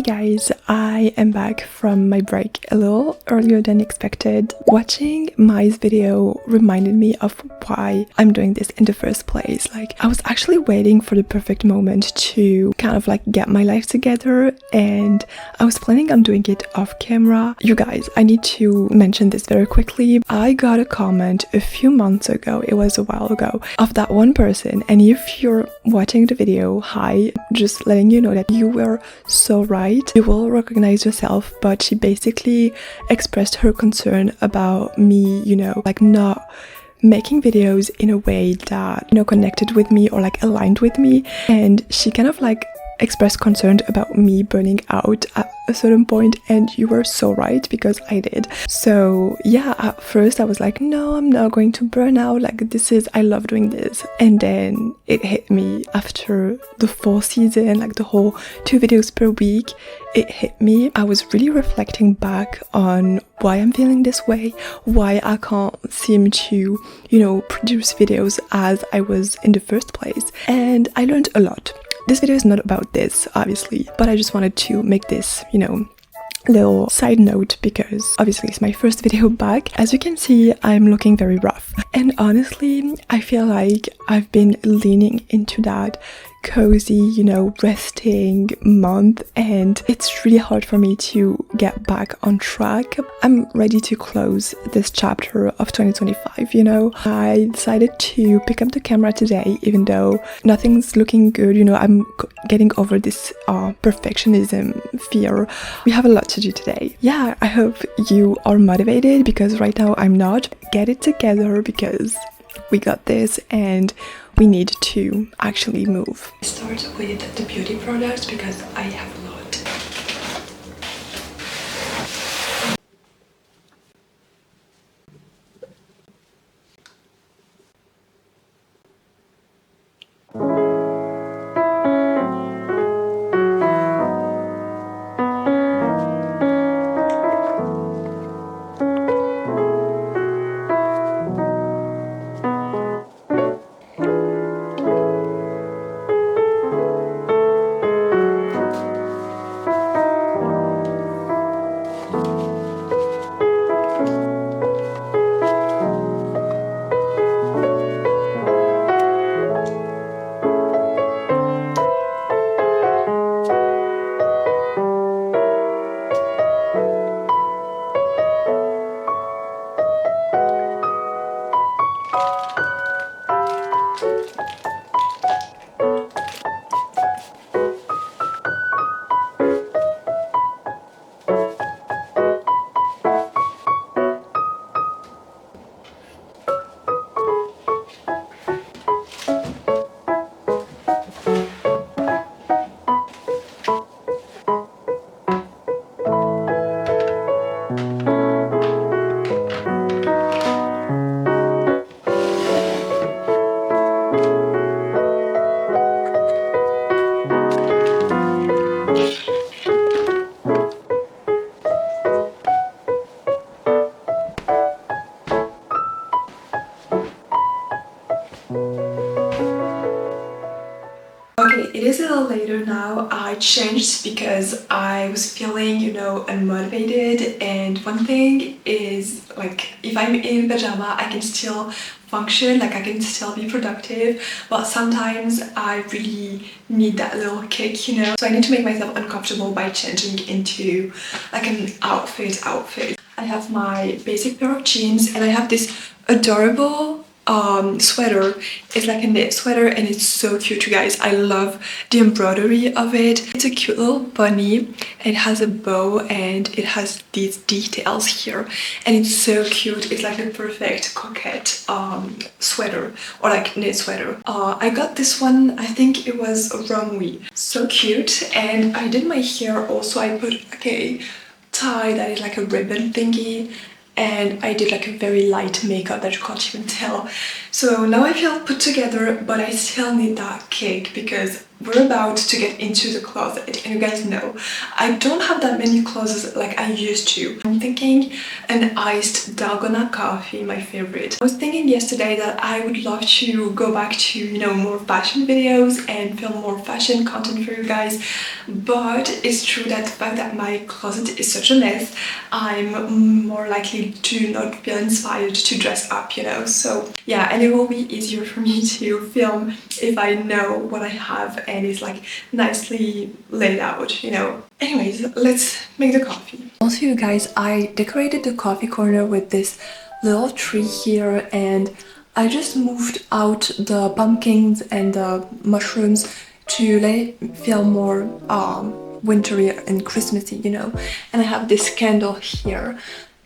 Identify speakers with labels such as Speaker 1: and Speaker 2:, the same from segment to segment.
Speaker 1: Hey guys, I am back from my break a little earlier than expected. Watching Mai's video reminded me of why I'm doing this in the first place. Like, I was actually waiting for the perfect moment to kind of like get my life together, and I was planning on doing it off camera. You guys, I need to mention this very quickly. I got a comment a few months ago, it was a while ago, of that one person, and if you're watching the video, hi, just letting you know that you were so right. You will recognize yourself, but she basically expressed her concern about me, you know, like not making videos in a way that, you know, connected with me or like aligned with me. And she kind of like expressed concern about me burning out at a certain point, and you were so right, because I did. So yeah, at first I was like, no, I'm not going to burn out, like I love doing this. And then it hit me after the 4th season, like the whole 2 videos per week, it hit me. I was really reflecting back on why I'm feeling this way, why I can't seem to, you know, produce videos as I was in the first place, and I learned a lot. This video is not about this, obviously, but I just wanted to make this, you know, little side note, because obviously it's my first video back. As you can see, I'm looking very rough, and honestly I feel like I've been leaning into that cozy, you know, resting month, and it's really hard for me to get back on track. I'm ready to close this chapter of 2025, you know. I decided to pick up the camera today, even though nothing's looking good, you know. I'm getting over this perfectionism fear. We have a lot to do today. Yeah, I hope you are motivated, because right now I'm not. Get it together, because we got this and we need to actually move. I start with the beauty products because I have a lot. Okay, it is a little later now. I changed because I was feeling, you know, unmotivated, and one thing is, like, if I'm in pajama I can still function, like I can still be productive, but sometimes I really need that little kick, you know. So I need to make myself uncomfortable by changing into like an outfit. I have my basic pair of jeans, and I have this adorable sweater. It's like a knit sweater, and it's so cute, you guys. I love the embroidery of it. It's a cute little bunny. It has a bow and it has these details here, and it's so cute. It's like a perfect coquette sweater, or like knit sweater. I got this one, I think it was 𝓈𝓸𝒾𝓶𝓈. So cute. And I did my hair also. I put like a tie that is like a ribbon thingy, and I did like a very light makeup that you can't even tell, So now I feel put together, but I still need that cake because we're about to get into the closet, and you guys know I don't have that many clothes like I used to. I'm thinking an iced dalgona coffee, my favorite. I was thinking yesterday that I would love to go back to, you know, more fashion videos and film more fashion content for you guys, but it's true that the fact that my closet is such a mess, I'm more likely to not feel inspired to dress up, you know. So yeah, and it will be easier for me to film if I know what I have and it's like nicely laid out, you know. Anyways, let's make the coffee. Also, you guys, I decorated the coffee corner with this little tree here, and I just moved out the pumpkins and the mushrooms to let it feel more wintry and Christmassy, you know. And I have this candle here,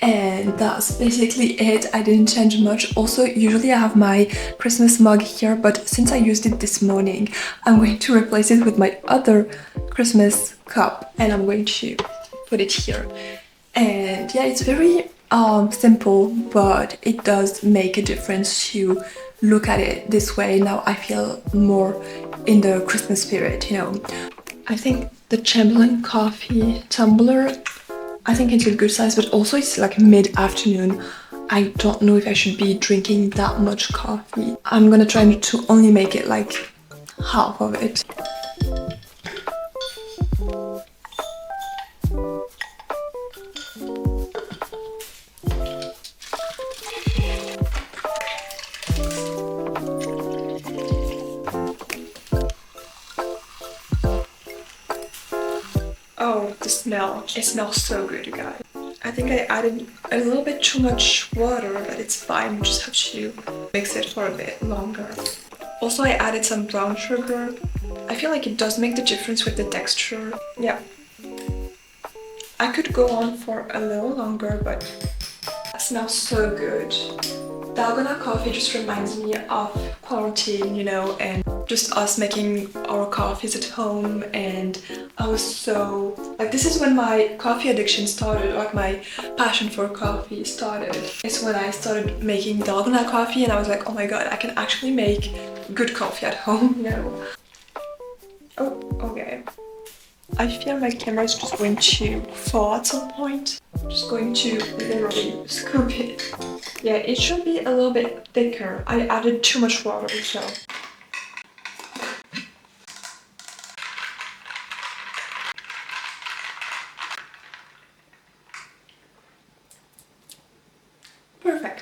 Speaker 1: and that's basically it. I didn't change much. Also, usually I have my Christmas mug here, but since I used it this morning, I'm going to replace it with my other Christmas cup, and I'm going to put it here. And yeah, it's very simple, but it does make a difference to look at it this way. Now I feel more in the Christmas spirit, you know. I think the Chamberlain coffee tumbler, I think it's a good size, but also it's like mid-afternoon. I don't know if I should be drinking that much coffee. I'm gonna try to only make it like half of it. Oh, the smell. It smells so good, you guys. I think I added a little bit too much water, but it's fine. We just have to mix it for a bit longer. Also, I added some brown sugar. I feel like it does make the difference with the texture. Yeah. I could go on for a little longer, but that smells so good. Dalgona coffee just reminds me of quarantine, you know, and just us making our coffees at home. And I was so like, this is when my coffee addiction started, like my passion for coffee started. It's when I started making dalgona coffee, and I was like, oh my god, I can actually make good coffee at home, you know. Oh, okay. I feel my camera is just going to fall at some point. I'm just going to literally scoop it. Yeah, it should be a little bit thicker. I added too much water, so.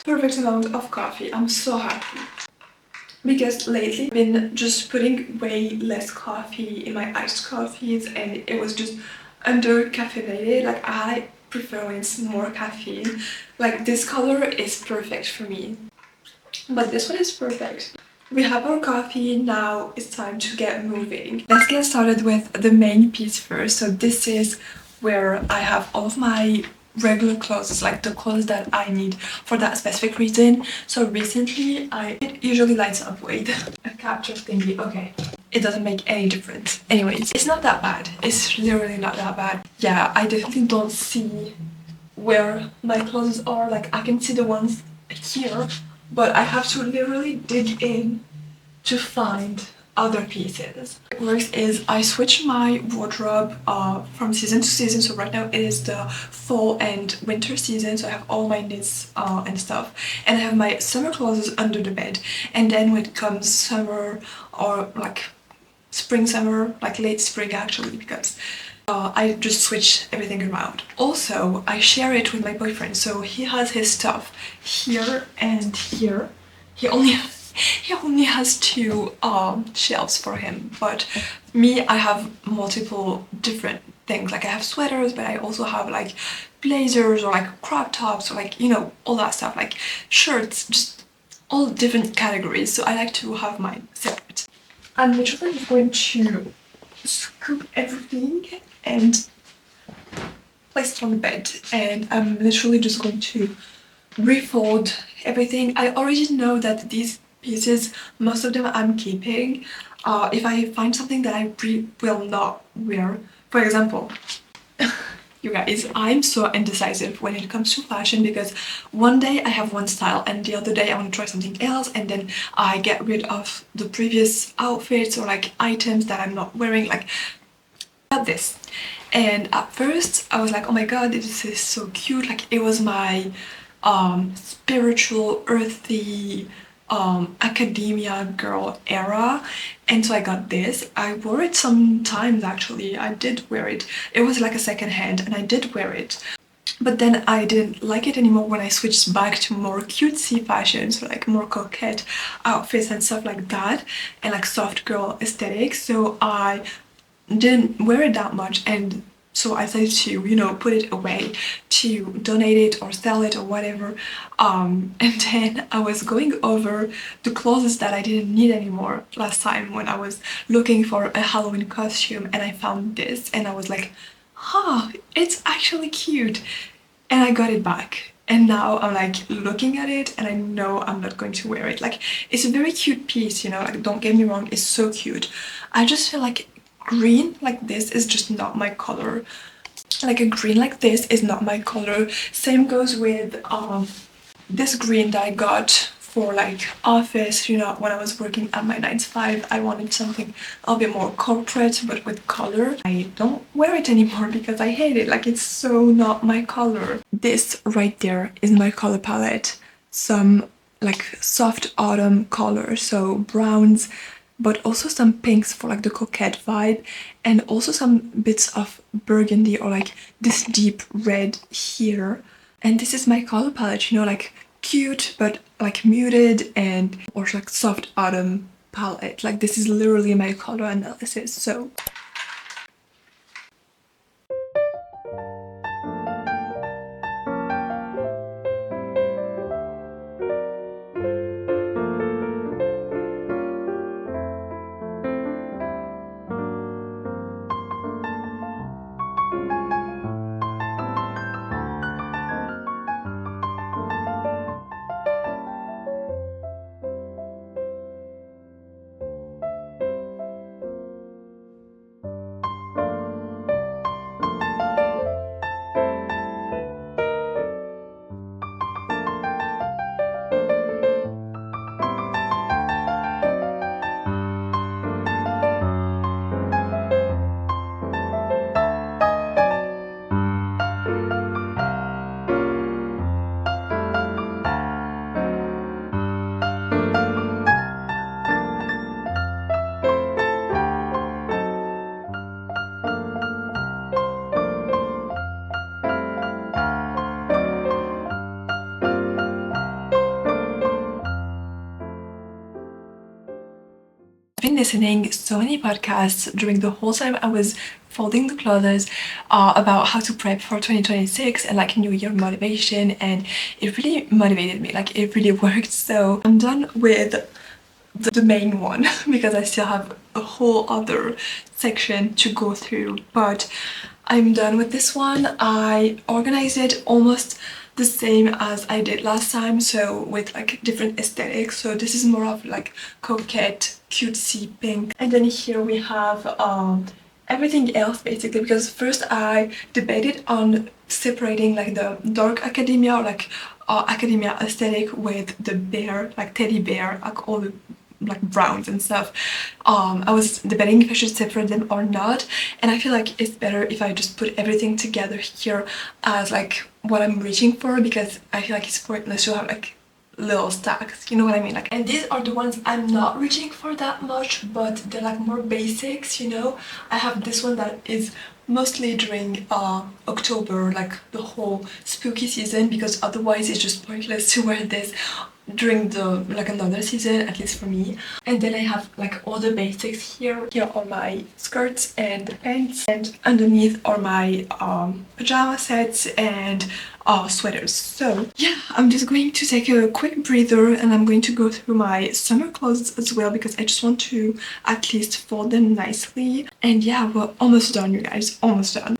Speaker 1: Perfect amount of coffee. I'm so happy. Because lately I've been just putting way less coffee in my iced coffees, and it was just under-caffeinated. Like, I prefer when it's more caffeine. Like, this color is perfect for me. But this one is perfect. We have our coffee, now it's time to get moving. Let's get started with the main piece first. So this is where I have all of my regular clothes, like the clothes that I need for that specific reason. So recently it usually lights up with a capture thingy. Okay, it doesn't make any difference. Anyways, it's not that bad. It's literally not that bad. Yeah, I definitely don't see where my clothes are. Like, I can see the ones here, but I have to literally dig in to find other pieces. What works is I switch my wardrobe from season to season. So right now it is the fall and winter season, so I have all my knits and stuff, and I have my summer clothes under the bed. And then when it comes summer, or like spring summer, like late spring actually, because I just switch everything around. Also, I share it with my boyfriend, so he has his stuff here and here. He only has two shelves for him, but me, I have multiple different things. Like, I have sweaters, but I also have like blazers or like crop tops, or like, you know, all that stuff, like shirts, just all different categories. So I like to have mine separate. I'm literally just going to scoop everything and place it on the bed, and I'm literally just going to refold everything. I already know that these pieces, most of them I'm keeping. If I find something that I will not wear, for example, You guys, I'm so indecisive when it comes to fashion because one day I have one style and the other day I want to try something else, and then I get rid of the previous outfits or like items that I'm not wearing, like this. And at first I was like, oh my god, this is so cute, like it was my spiritual, earthy academia girl era, and so I got this. I wore it sometimes, actually. I did wear it. It was like a second hand and I did wear it, but then I didn't like it anymore when I switched back to more cutesy fashion, so like more coquette outfits and stuff like that, and like soft girl aesthetic. So I didn't wear it that much, and so I decided to, you know, put it away, to donate it or sell it or whatever. And then I was going over the clothes that I didn't need anymore last time when I was looking for a Halloween costume, and I found this and I was like, huh, it's actually cute, and I got it back. And now I'm like looking at it and I know I'm not going to wear it. Like, it's a very cute piece, you know, like don't get me wrong, it's so cute. I just feel like green like this is just not my color. Like a green like this is not my color. Same goes with this green that I got for like office, you know, when I was working at my 9 to 5. I wanted something a bit more corporate but with color. I don't wear it anymore because I hate it. Like, it's so not my color. This right there is my color palette. Some like soft autumn colors, so browns, but also some pinks for like the coquette vibe, and also some bits of burgundy or like this deep red here. And this is my color palette, you know, like cute but like muted, and or like soft autumn palette. Like, this is literally my color analysis. So I've been listening so many podcasts during the whole time I was folding the clothes about how to prep for 2026 and like New Year motivation, and it really motivated me. Like, it really worked. So I'm done with the main one because I still have a whole other section to go through, but I'm done with this one. I organized it almost the same as I did last time, so with like different aesthetics. So this is more of like coquette, cutesy pink, and then here we have everything else basically, because first I debated on separating like the dark academia or like academia aesthetic with the bear, like teddy bear, like all the like browns and stuff. I was debating if I should separate them or not, and I feel like it's better if I just put everything together here as like what I'm reaching for, because I feel like it's pointless to have like little stacks, you know what I mean? Like, and these are the ones I'm not reaching for that much, but they're like more basics, you know. I have this one that is mostly during October, like the whole spooky season, because otherwise it's just pointless to wear this during the like another season, at least for me. And then I have like all the basics here. Here are my skirts and pants, and underneath are my pajama sets and sweaters. So yeah, I'm just going to take a quick breather and I'm going to go through my summer clothes as well, because I just want to at least fold them nicely. And yeah, we're almost done, you guys, almost done.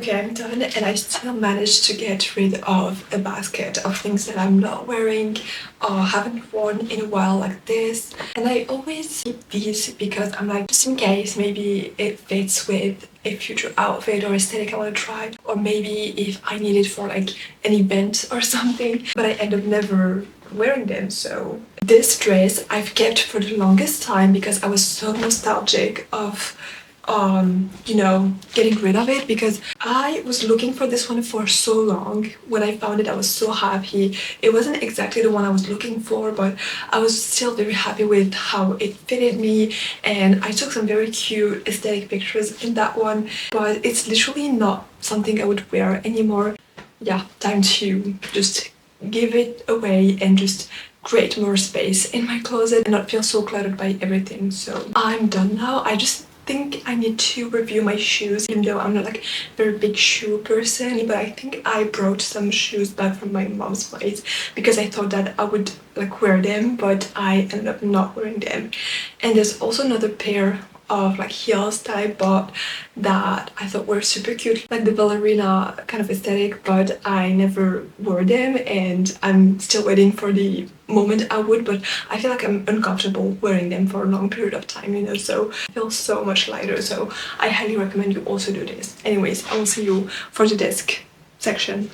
Speaker 1: Okay, I'm done, and I still managed to get rid of a basket of things that I'm not wearing or haven't worn in a while, like this. And I always keep these because I'm like, just in case maybe it fits with a future outfit or aesthetic I want to try, or maybe if I need it for like an event or something, but I end up never wearing them. So this dress I've kept for the longest time because I was so nostalgic of you know, getting rid of it, because I was looking for this one for so long. When I found it, I was so happy. It wasn't exactly the one I was looking for, but I was still very happy with how it fitted me, and I took some very cute aesthetic pictures in that one, but it's literally not something I would wear anymore. Yeah, time to just give it away and just create more space in my closet and not feel so cluttered by everything. So I'm done now. I just think I need to review my shoes, even though I'm not like a very big shoe person, but I think I brought some shoes back from my mom's place because I thought that I would like wear them, but I ended up not wearing them. And there's also another pair of like heels that I bought that I thought were super cute, like the ballerina kind of aesthetic, but I never wore them, and I'm still waiting for the moment I would, but I feel like I'm uncomfortable wearing them for a long period of time, you know, so I feel so much lighter. So I highly recommend you also do this. Anyways, I will see you for the desk section.